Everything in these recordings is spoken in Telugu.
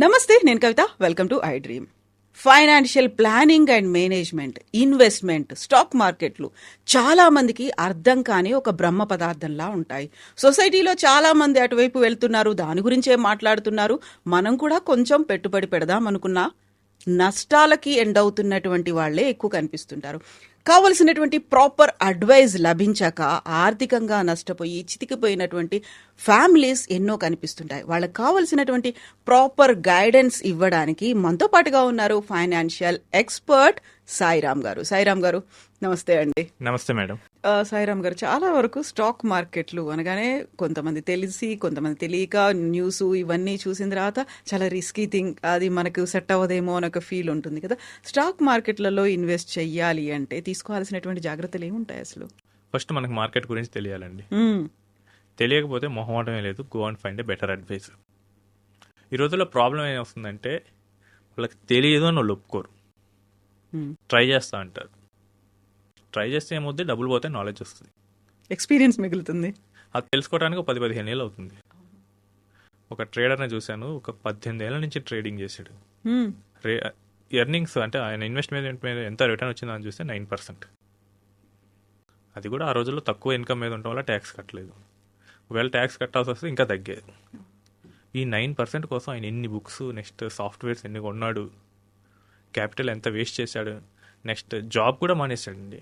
నమస్తే, నేను Kavitha. Welcome to I dream. Financial planning and management, investment, stock మార్కెట్లు చాలా మందికి అర్థం కాని ఒక బ్రహ్మ పదార్థంలా ఉంటాయి. సొసైటీలో చాలా మంది అటువైపు వెళ్తున్నారు, దాని గురించే మాట్లాడుతున్నారు. మనం కూడా కొంచెం పెట్టుబడి పెడదాం అనుకున్నా నష్టాలకి ఎండ్ అవుతున్నటువంటి వాళ్లే ఎక్కువ కనిపిస్తుంటారు. కావలసినటువంటి ప్రాపర్ అడ్వైజ్ లభించాక ఆర్థికంగా నష్టపోయి చితికిపోయినటువంటి ఫ్యామిలీస్ ఎన్నో కనిపిస్తుంటాయి. వాళ్ళకి కావలసినటువంటి ప్రాపర్ గైడెన్స్ ఇవ్వడానికి మనతో పాటుగా ఉన్నారు ఫైనాన్షియల్ ఎక్స్పర్ట్ సాయిరామ్ గారు. సాయిరామ్ గారు, నమస్తే అండి. నమస్తే మేడం. సాయిరామ్ గారు, చాలా వరకు స్టాక్ మార్కెట్లు అనగానే కొంతమంది తెలిసి కొంతమంది తెలియక న్యూస్ ఇవన్నీ చూసిన తర్వాత చాలా రిస్కీ థింగ్, అది మనకు సెట్ అవ్వదేమో అని ఒక ఫీల్ ఉంటుంది కదా. స్టాక్ మార్కెట్లలో ఇన్వెస్ట్ చెయ్యాలి అంటే తీసుకోవాల్సినటువంటి జాగ్రత్తలు ఏముంటాయి అసలు? ఫస్ట్ మనకు మార్కెట్ గురించి తెలియాలండి. తెలియకపోతే మొహమాటమే లేదు, go and find a better advice. ఈ రోజుల్లో ప్రాబ్లం ఏమొస్తుందంటే వాళ్ళకి తెలియదు అని వాళ్ళు ఒప్పుకోరు, ట్రై చేస్తా అంటారు. ట్రై చేస్తే ఏమవుతుంది, డబ్బులు పోతే నాలెడ్జ్ వస్తుంది, ఎక్స్పీరియన్స్ మిగులుతుంది. అది తెలుసుకోవడానికి 10-15 ఏళ్ళు అవుతుంది. ఒక ట్రేడర్ని చూశాను, ఒక 18 ఏళ్ళ నుంచి ట్రేడింగ్ చేశాడు. ఎర్నింగ్స్ అంటే ఆయన ఇన్వెస్ట్మెంట్ మీద ఎంత రిటర్న్ వచ్చిందని చూస్తే 9%. అది కూడా ఆ రోజుల్లో తక్కువ ఇన్కమ్ మీద ఉండటం వల్ల ట్యాక్స్ కట్టలేదు. ఒకవేళ ట్యాక్స్ కట్టాల్సి వస్తే ఇంకా తగ్గేది. ఈ 9% కోసం ఆయన ఎన్ని బుక్స్, నెక్స్ట్ సాఫ్ట్వేర్స్ ఎన్ని కొన్నాడు, క్యాపిటల్ ఎంత వేస్ట్ చేశాడు, నెక్స్ట్ జాబ్ కూడా మానేశాడండి.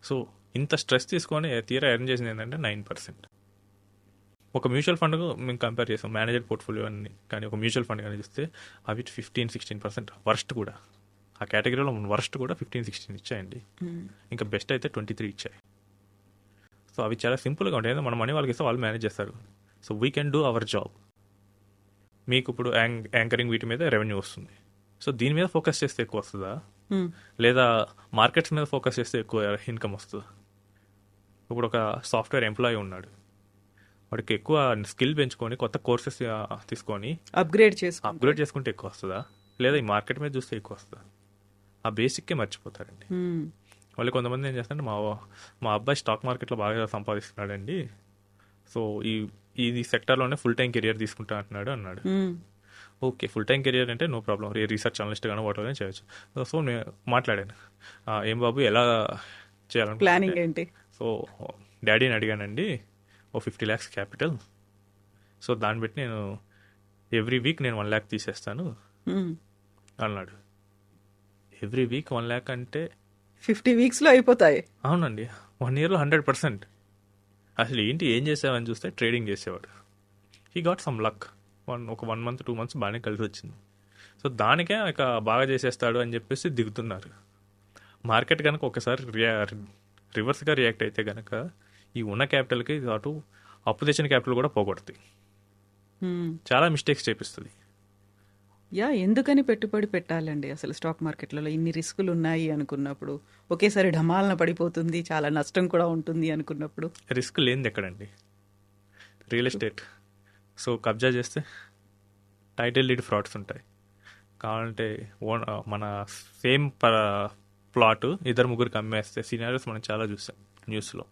సో ఇంత స్ట్రెస్ తీసుకొని తీరా ఎర్న్ చేసింది ఏంటంటే 9%. ఒక మ్యూచువల్ ఫండ్ మేము కంపేర్ చేసాం, మేనేజర్ పోర్ట్ఫోలియో అని కానీ ఒక మ్యూచువల్ ఫండ్ కానీ చూస్తే అవి 15-16% వర్స్ట్ కూడా. ఆ కేటగిరీలో వర్స్ట్ కూడా 15-16 ఇచ్చాయండి. ఇంకా బెస్ట్ అయితే 23 ఇచ్చాయి. సో అవి చాలా సింపుల్గా ఉంటాయి. మన మనీ వాళ్ళకి ఇస్తే వాళ్ళు మేనేజ్ చేస్తారు. So we can do our job. మీకు ఇప్పుడు యాంకరింగ్ వీటి మీద రెవెన్యూ వస్తుంది. సో దీని మీద ఫోకస్ చేస్తే ఎక్కువ వస్తుందా, లేదా మార్కెట్స్ మీద ఫోకస్ చేస్తే ఎక్కువ ఇన్కమ్ వస్తుందా? ఇప్పుడు ఒక సాఫ్ట్వేర్ ఎంప్లాయీ ఉన్నాడు, వాడికి ఎక్కువ స్కిల్ పెంచుకొని కొత్త కోర్సెస్ తీసుకొని అప్గ్రేడ్ చేసుకుంటే ఎక్కువ వస్తుందా, లేదా ఈ మార్కెట్ మీద చూస్తే ఎక్కువ వస్తుందా? ఆ బేసిక్కే మర్చిపోతారండి. మళ్ళీ కొంతమంది ఏం చేస్తారంటే మా అబ్బాయి స్టాక్ మార్కెట్లో బాగా సంపాదిస్తున్నాడండి, సో ఈ సెక్టర్లోనే ఫుల్ టైం కెరియర్ తీసుకుంటా అన్నాడు. ఓకే, ఫుల్ టైం కెరియర్ అంటే నో ప్రాబ్లం, రీసెర్చ్ అనలిస్ట్ కానీ వాటర్ కానీ చేయొచ్చు. సో నేను మాట్లాడాను, ఏం బాబు ఎలా చేయాలని ప్లానింగ్ ఏంటి? సో డాడీని అడిగానండి, ఓ 50 lakhs క్యాపిటల్, సో దాన్ని బట్టి నేను ఎవ్రీ వీక్ నేను 1 lakh తీసేస్తాను అన్నాడు. ఎవ్రీ వీక్ 1 lakh అంటే 50 weeksలో అయిపోతాయి. అవునండి, 1 yearలో 100%. అసలు ఏంటి, ఏం చేసావని చూస్తే ట్రేడింగ్ చేసేవాడు. He got some luck. ఒక 1 month 2 months బాగానే కలిసి వచ్చింది. సో దానికే ఇక బాగా చేసేస్తాడు అని చెప్పేసి దిగుతున్నారు. మార్కెట్ కనుక ఒకసారి రివర్స్గా రియాక్ట్ అయితే కనుక ఈ ఉన్న క్యాపిటల్కి అటు అప్పు తెచ్చిన క్యాపిటల్ కూడా పోగొడుతుంది, చాలా మిస్టేక్స్ చేపిస్తుంది. ఎందుకని పెట్టుబడి పెట్టాలండి అసలు స్టాక్ మార్కెట్లలో? ఇన్ని రిస్కులు ఉన్నాయి అనుకున్నప్పుడు, ఒకేసారి ఢమాలన పడిపోతుంది, చాలా నష్టం కూడా ఉంటుంది అనుకున్నప్పుడు రిస్క్ లేనిది ఎక్కడండి? Real estate. సో కబ్జా చేస్తే టైటిల్ డీడ్ ఫ్రాడ్స్ ఉంటాయి. కావాలంటే మన సేమ్ ప్లాట్ 2-3 అమ్మేస్తే సినారియోస్ మనం చాలా చూసాం న్యూస్లో.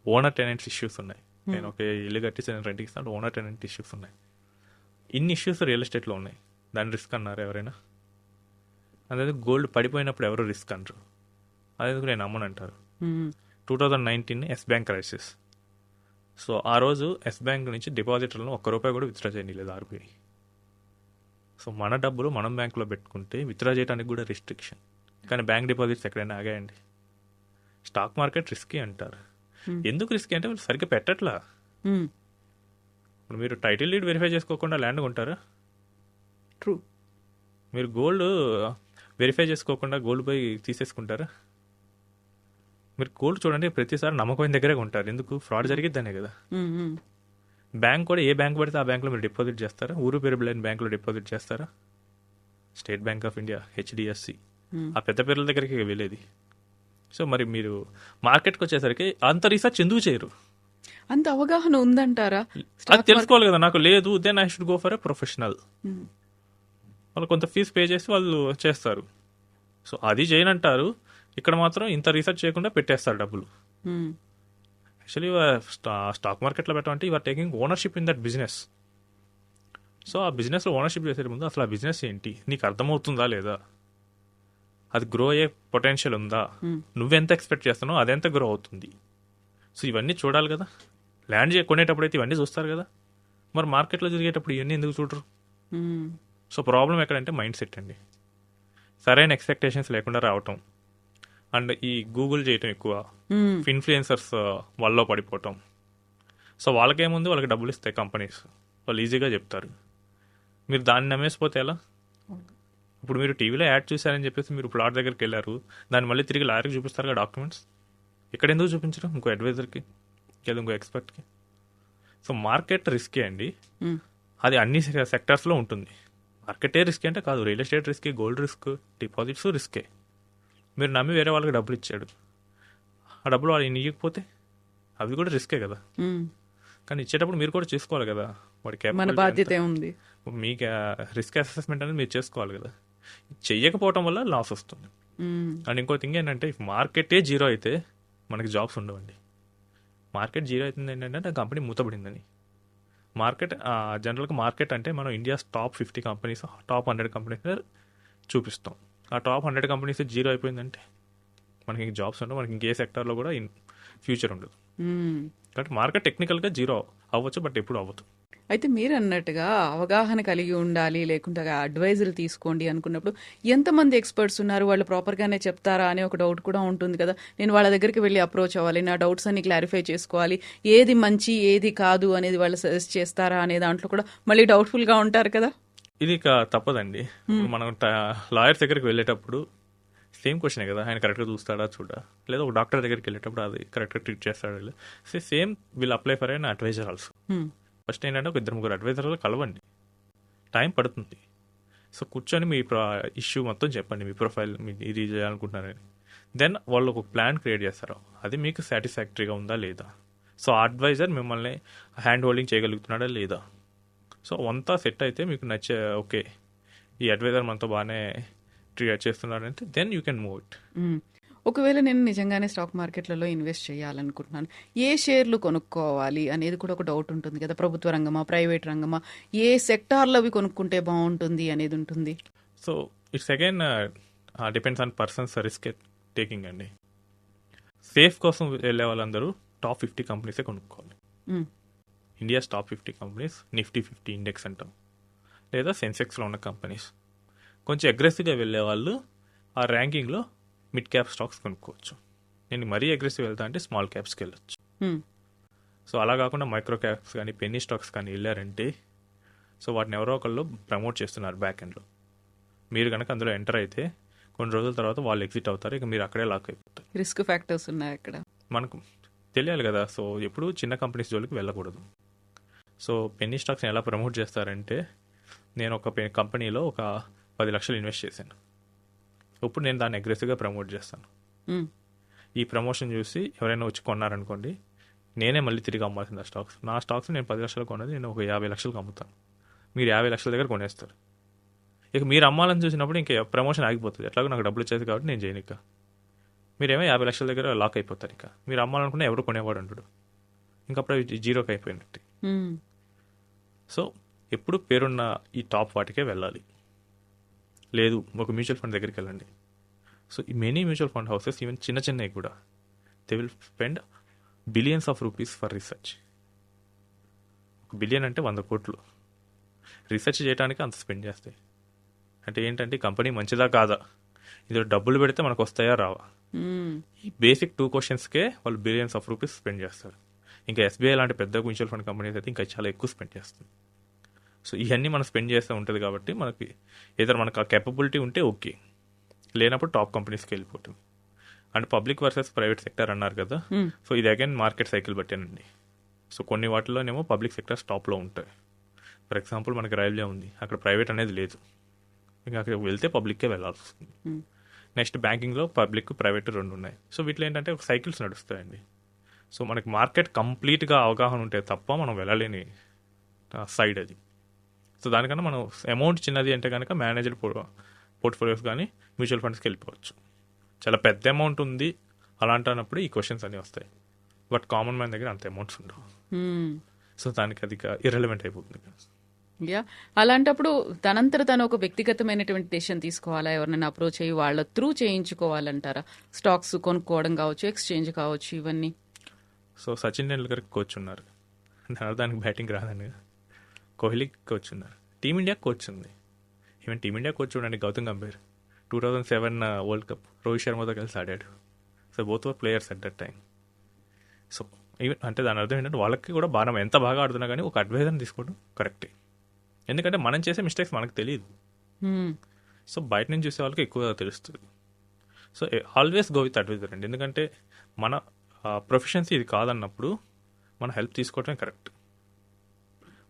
ఓనర్ టెనెంట్స్ ఇష్యూస్ ఉన్నాయి. నేను ఒక ఇల్లు కట్టేసి నేను రెంట్కి ఇస్తాను, ఓనర్ టెనెంట్ ఇష్యూస్ ఉన్నాయి. ఇన్ని ఇష్యూస్ రియల్ ఎస్టేట్లో ఉన్నాయి. దాన్ని రిస్క్ అన్నారు ఎవరైనా? అదే గోల్డ్ పడిపోయినప్పుడు ఎవరు రిస్క్ అనరు, అదేందుకు నేను అమ్మనంటారు. 2019 ఎస్ బ్యాంక్ క్రైసిస్. సో ఆ రోజు ఎస్ బ్యాంక్ నుంచి డిపాజిటర్లను ₹1 కూడా విత్డ్రా చేయలేదు ఆర్బీఐ. సో మన డబ్బులు మనం బ్యాంకులో పెట్టుకుంటే విత్డ్రా చేయడానికి కూడా రిస్ట్రిక్షన్. కానీ బ్యాంక్ డిపాజిట్స్ ఎక్కడైనా ఆగాయండి? స్టాక్ మార్కెట్ రిస్కీ అంటారు. ఎందుకు రిస్కీ అంటే మీరు సరిగ్గా పెట్టట్లా. ఇప్పుడు మీరు టైటిల్ డీడ్ వెరిఫై చేసుకోకుండా ల్యాండ్ కొంటారా? ట్రూ. మీరు గోల్డ్ వెరిఫై చేసుకోకుండా గోల్డ్ పోయి తీసేసుకుంటారా? మీరు గోల్డ్ చూడండి, ప్రతిసారి నమ్మకమైన దగ్గరే ఉంటారు. ఎందుకు? ఫ్రాడ్ జరిగిద్దనే కదా. బ్యాంక్ కూడా ఏ బ్యాంక్ పడితే ఆ బ్యాంకులో మీరు డిపాజిట్ చేస్తారా? ఊరు పేరు లేని బ్యాంకులో డిపాజిట్ చేస్తారా? State bank of India, HDFC, ఆ పెద్ద పేర్ల దగ్గరికి వెళ్ళేది. సో మరి మీరు మార్కెట్కి వచ్చేసరికి అంత రీసెర్చ్ ఎందుకు చేయరు? అంత అవగాహన ఉందంటారా? అది తెలుసుకోవాలి కదా. నాకు లేదు, then I should go for a professional. వాళ్ళు కొంత ఫీజు పే చేసి వాళ్ళు చేస్తారు. సో అది చేయనంటారు, ఇక్కడ మాత్రం ఇంత రీసెర్చ్ చేయకుండా పెట్టేస్తారు డబ్బులు. యాక్చువల్లీ స్టాక్ మార్కెట్లో పెట్టమంటే you are taking ownership in that business. So ఆ బిజినెస్లో ఓనర్షిప్ చేసే ముందు అసలు ఆ బిజినెస్ ఏంటి నీకు అర్థమవుతుందా లేదా, అది గ్రో అయ్యే పొటెన్షియల్ ఉందా, నువ్వెంత ఎక్స్పెక్ట్ చేస్తున్నావు అదెంత గ్రో అవుతుంది. సో ఇవన్నీ చూడాలి కదా. ల్యాండ్ కొనేటప్పుడు అయితే ఇవన్నీ చూస్తారు కదా, మరి మార్కెట్లో తిరిగేటప్పుడు ఇవన్నీ ఎందుకు చూడరు? సో ప్రాబ్లం ఎక్కడంటే మైండ్ సెట్ అండి. సరైన ఎక్స్పెక్టేషన్స్ లేకుండా రావటం, అండ్ ఈ గూగుల్ చేయటం ఎక్కువ, ఇన్ఫ్లుయెన్సర్స్ వాళ్ళలో పడిపోవటం. సో వాళ్ళకేముంది, వాళ్ళకి డబ్బులు ఇస్తాయి కంపెనీస్, వాళ్ళు ఈజీగా చెప్తారు. మీరు దాన్ని నమ్మేసిపోతే ఎలా? ఇప్పుడు మీరు టీవీలో యాడ్ చూసారని చెప్పేసి మీరు ప్లాట్ దగ్గరికి వెళ్ళారు, దాన్ని మళ్ళీ తిరిగి లాయర్కి చూపిస్తారు కదా డాక్యుమెంట్స్. ఇక్కడ ఎందుకు చూపించరు? ఇంకో అడ్వైజర్కి లేదా ఇంకో ఎక్స్పర్ట్కి. సో మార్కెట్ రిస్కే అండి, అది అన్ని సెక్టర్స్లో ఉంటుంది. మార్కెటే రిస్క్ అంటే కాదు, real estate risk, gold risk, deposits రిస్కే. మీరు నమ్మి వేరే వాళ్ళకి డబ్బులు ఇచ్చాడు, ఆ డబ్బులు వాళ్ళు ఇవ్వకపోతే అవి కూడా రిస్కే కదా. కానీ ఇచ్చేటప్పుడు మీరు కూడా చూసుకోవాలి కదా, వాడికి మన బాధ్యత ఉంది. మీకు రిస్క్ అసెస్మెంట్ అనేది మీరు చేసుకోవాలి కదా. చెయ్యకపోవటం వల్ల లాస్ వస్తుంది. అండ్ ఇంకో థింగ్ ఏంటంటే, మార్కెటే జీరో అయితే మనకి జాబ్స్ ఉండవండి. మార్కెట్ జీరో అవుతుంది ఏంటంటే ఆ కంపెనీ మూతపడిందని. మార్కెట్ జనరల్గా మార్కెట్ అంటే మనం India top 50 companies, top 100 companies చూపిస్తాం. ఆ టాప్ 100 కంపెనీస్ జీరో అయిపోయిందంటే మనకి జాబ్స్ ఉండవు, మనకి ఇంకే సెక్టర్లో కూడా ఫ్యూచర్ ఉండదు. కాబట్టి మార్కెట్ టెక్నికల్గా జీరో అవ్వచ్చు, బట్ ఎప్పుడు అవ్వదు. అయితే మీరు అన్నట్టుగా అవగాహన కలిగి ఉండాలి, లేకుంటే అడ్వైజులు తీసుకోండి అనుకున్నప్పుడు ఎంతమంది ఎక్స్పర్ట్స్ ఉన్నారు, వాళ్ళు ప్రాపర్గానే చెప్తారా అనే ఒక డౌట్ కూడా ఉంటుంది కదా. నేను వాళ్ళ దగ్గరికి వెళ్ళి అప్రోచ్ అవ్వాలి, నా డౌట్స్ అన్ని క్లారిఫై చేసుకోవాలి, ఏది మంచి ఏది కాదు అనేది వాళ్ళు సజెస్ట్ చేస్తారా అనే దాంట్లో కూడా మళ్ళీ డౌట్ఫుల్గా ఉంటారు కదా. ఇది తప్పదండి. మనం లాయర్స్ దగ్గరికి వెళ్ళేటప్పుడు సేమ్ క్వశ్చనే కదా, ఆయన కరెక్ట్గా చూస్తాడా చూడా, లేదా ఒక డాక్టర్ దగ్గరికి వెళ్ళేటప్పుడు అది కరెక్ట్గా ట్రీట్ చేస్తాడా, same will apply for an advisor also. First ఏంటంటే ఒక 2-3 అడ్వైజర్లు కలవండి, టైం పడుతుంది. సో కూర్చొని మీ ఇష్యూ మొత్తం చెప్పండి, మీ ప్రొఫైల్ మీరు ఇది చేయాలనుకుంటున్నారని. దెన్ వాళ్ళు ఒక ప్లాన్ క్రియేట్ చేస్తారు, అది మీకు సాటిస్ఫాక్టరీగా ఉందా లేదా. సో అడ్వైజర్ మిమ్మల్ని హ్యాండ్ హోల్డింగ్ చేయగలుగుతున్నాడా లేదా. సో అంతా సెట్ అయితే మీకు నచ్చే, ఓకే ఈ అడ్వైజర్ మనతో బాగానే ట్రీట్ చేస్తున్నారంటే then you can move it. ఒకవేళ నేను నిజంగానే స్టాక్ మార్కెట్లలో ఇన్వెస్ట్ చేయాలనుకుంటున్నాను, ఏ షేర్లు కొనుక్కోవాలి అనేది కూడా ఒక డౌట్ ఉంటుంది కదా. ప్రభుత్వ రంగమా, ప్రైవేట్ రంగమా, ఏ సెక్టార్లో అవి కొనుక్కుంటే బాగుంటుంది అనేది ఉంటుంది. So it's again depends on persons risk taking అండి. సేఫ్ కోసం వెళ్ళే వాళ్ళందరూ టాప్ 50 కంపెనీసే కొనుక్కోవాలి. India's top 50 companies, Nifty 50 index అంటాం, లేదా సెన్సెక్స్లో ఉన్న కంపెనీస్. కొంచెం అగ్రెసివ్గా వెళ్ళే వాళ్ళు ఆ ర్యాంకింగ్లో మిడ్ క్యాప్ స్టాక్స్ కొనుక్కోవచ్చు. నేను మరీ అగ్రెసివ్ వెళ్తా అంటే స్మాల్ క్యాప్స్కి వెళ్ళొచ్చు. సో అలా కాకుండా మైక్రో క్యాప్స్ కానీ పెన్నీ స్టాక్స్ కానీ వెళ్ళారంటే, సో వాటిని ఎవరో ఒకళ్ళు ప్రమోట్ చేస్తున్నారు బ్యాక్ ఎండ్లో. మీరు కనుక అందులో ఎంటర్ అయితే కొన్ని రోజుల తర్వాత వాళ్ళు ఎగ్జిట్ అవుతారు, ఇక మీరు అక్కడే లాక్ అయిపోతారు. రిస్క్ ఫ్యాక్టర్స్ ఉన్నాయి అక్కడ, మనకు తెలియాలి కదా. సో ఎప్పుడు చిన్న కంపెనీస్ జోలికి వెళ్ళకూడదు. సో పెన్నీ స్టాక్స్ని ఎలా ప్రమోట్ చేస్తారంటే, నేను ఒక కంపెనీలో ఒక 10 లక్షలు ఇన్వెస్ట్ చేశాను, ఇప్పుడు నేను దాన్ని అగ్రెసివ్గా ప్రమోట్ చేస్తాను. ఈ ప్రమోషన్ చూసి ఎవరైనా వచ్చి కొన్నారనుకోండి, నేనే మళ్ళీ తిరిగి అమ్మాల్సింది ఆ స్టాక్స్. నా స్టాక్స్ నేను 10 లక్షలు కొన్నది నేను ఒక 50 లక్షలకు అమ్ముతాను, మీరు 50 లక్షల దగ్గర కొనేస్తారు. ఇక మీరు అమ్మాలని చూసినప్పుడు ఇంక ప్రమోషన్ ఆగిపోతుంది, ఎట్లాగో నాకు డబ్బులు వచ్చేది కాబట్టి నేను చేయను. ఇక మీరేమో 50 లక్షల దగ్గర లాక్ అయిపోతారు. ఇక మీరు అమ్మాలనుకున్నా ఎవరు కొనేవాడు అంటాడు, ఇంకప్పుడు జీరోకి అయిపోయినట్టు. సో ఎప్పుడు పేరున్న ఈ టాప్ వాటికే వెళ్ళాలి. లేదు ఒక మ్యూచువల్ ఫండ్ దగ్గరికి వెళ్ళండి. సో ఈ many mutual fund houses, even చిన్న చిన్నవి కూడా, they will spend billions of rupees for research. 1 billion అంటే 100 కోట్లు రీసెర్చ్ చేయడానికి అంత స్పెండ్ చేస్తాయి. అంటే ఏంటంటే కంపెనీ మంచిదా కాదా, ఇందులో డబ్బులు పెడితే మనకు వస్తాయా రావా, ఈ బేసిక్ 2 క్వశ్చన్స్కే వాళ్ళు బిలియన్స్ ఆఫ్ రూపీస్ స్పెండ్ చేస్తారు. ఇంకా ఎస్బీఐ లాంటి పెద్ద మ్యూచువల్ ఫండ్ కంపెనీస్ అయితే ఇంకా చాలా ఎక్కువ స్పెండ్ చేస్తుంది. సో ఇవన్నీ మనం స్పెండ్ చేస్తూ ఉంటుంది కాబట్టి మనకి ఏదైనా మనకు ఆ కేపబిలిటీ ఉంటే ఓకే, లేనప్పుడు టాప్ కంపెనీస్కి వెళ్ళిపోతుంది. And public versus private sector అన్నారు కదా, సో ఇది అగైన్ మార్కెట్ సైకిల్ బట్టానండి. సో కొన్ని వాటిలోనేమో పబ్లిక్ సెక్టర్స్ టాప్లో ఉంటాయి. ఫర్ ఎగ్జాంపుల్ మనకి రైల్వే ఉంది, అక్కడ ప్రైవేట్ అనేది లేదు, ఇంకా అక్కడ వెళ్తే పబ్లిక్కే వెళ్ళాల్సి వస్తుంది. నెక్స్ట్ బ్యాంకింగ్లో పబ్లిక్ ప్రైవేట్ 2 ఉన్నాయి. సో వీటిలో ఏంటంటే ఒక సైకిల్స్ నడుస్తాయండి. సో మనకి మార్కెట్ కంప్లీట్గా అవగాహన ఉంటే తప్ప మనం వెళ్ళలేని సైడ్ అది. సో దానికన్నా మనం అమౌంట్ చిన్నది అంటే కనుక మేనేజ్డ్ పోర్ట్ఫోలియోస్ కానీ మ్యూచువల్ ఫండ్స్కి వెళ్ళిపోవచ్చు. చాలా పెద్ద అమౌంట్ ఉంది అలాంటప్పుడు ఈ క్వశ్చన్స్ అన్నీ వస్తాయి, బట్ కామన్ మ్యాన్ దగ్గర అంత అమౌంట్స్ ఉండవు. సో దానికి అది ఇర్రెలవెంట్ అయిపోతుంది. యా అలాంటప్పుడు తనంతట తను ఒక వ్యక్తిగతమైనటువంటి డెసిషన్ తీసుకోవాలా, ఎవరినైనా అప్రోచ్ అయ్యి వాళ్ళ త్రూ చేయించుకోవాలంటారా? స్టాక్స్ కొనుక్కోవడం కావచ్చు, ఎక్స్చేంజ్ కావచ్చు, ఇవన్నీ. సో సచిన్ టెండూల్కర్ కోచ్ ఉన్నారు, దానికి బ్యాటింగ్ రాదని. కోహ్లీ కోచ్ ఉన్నారు, టీమిండియా కోచ్ ఉంది. ఈవెన్ టీమిండియా కోచ్ చూడండి, గౌతమ్ గంభీర్ 2007 వరల్డ్ కప్ రోహిత్ శర్మతో కలిసి ఆడాడు. So both were players at that time. So even అంటే దాని అర్థం ఏంటంటే వాళ్ళకి కూడా బాగా ఎంత బాగా ఆడుతున్నా కానీ ఒక అడ్వైజర్ని తీసుకోవడం కరెక్టే. ఎందుకంటే మనం చేసే మిస్టేక్స్ మనకు తెలియదు. సో బయట నుంచి చూసే వాళ్ళకి ఎక్కువగా తెలుస్తుంది. So always go with advisor అండి. ఎందుకంటే మన ప్రొఫెషన్సీ ఇది కాదన్నప్పుడు మన హెల్ప్ తీసుకోవటమే కరెక్ట్.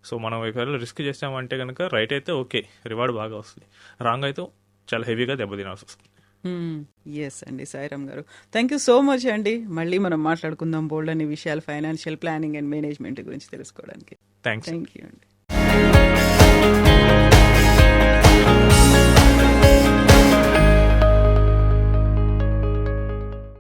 సో మనం ఒకవేళ రిస్క్ చేసామంటే కనుక రైట్ అయితే ఓకే, రివార్డ్ బాగా వస్తుంది. రాంగ్ అయితే చాలా హెవీగా దెబ్బతినాల్సి వస్తుంది. ఎస్ అండి, సాయిరామ్ గారు, థ్యాంక్ యూ సో మచ్ అండి. మళ్ళీ మనం మాట్లాడుకుందాం బోల్డ్ అనే విషయాలు ఫైనాన్షియల్ ప్లానింగ్ అండ్ మేనేజ్మెంట్ గురించి తెలుసుకోవడానికి. థ్యాంక్స్. థ్యాంక్ యూ అండి.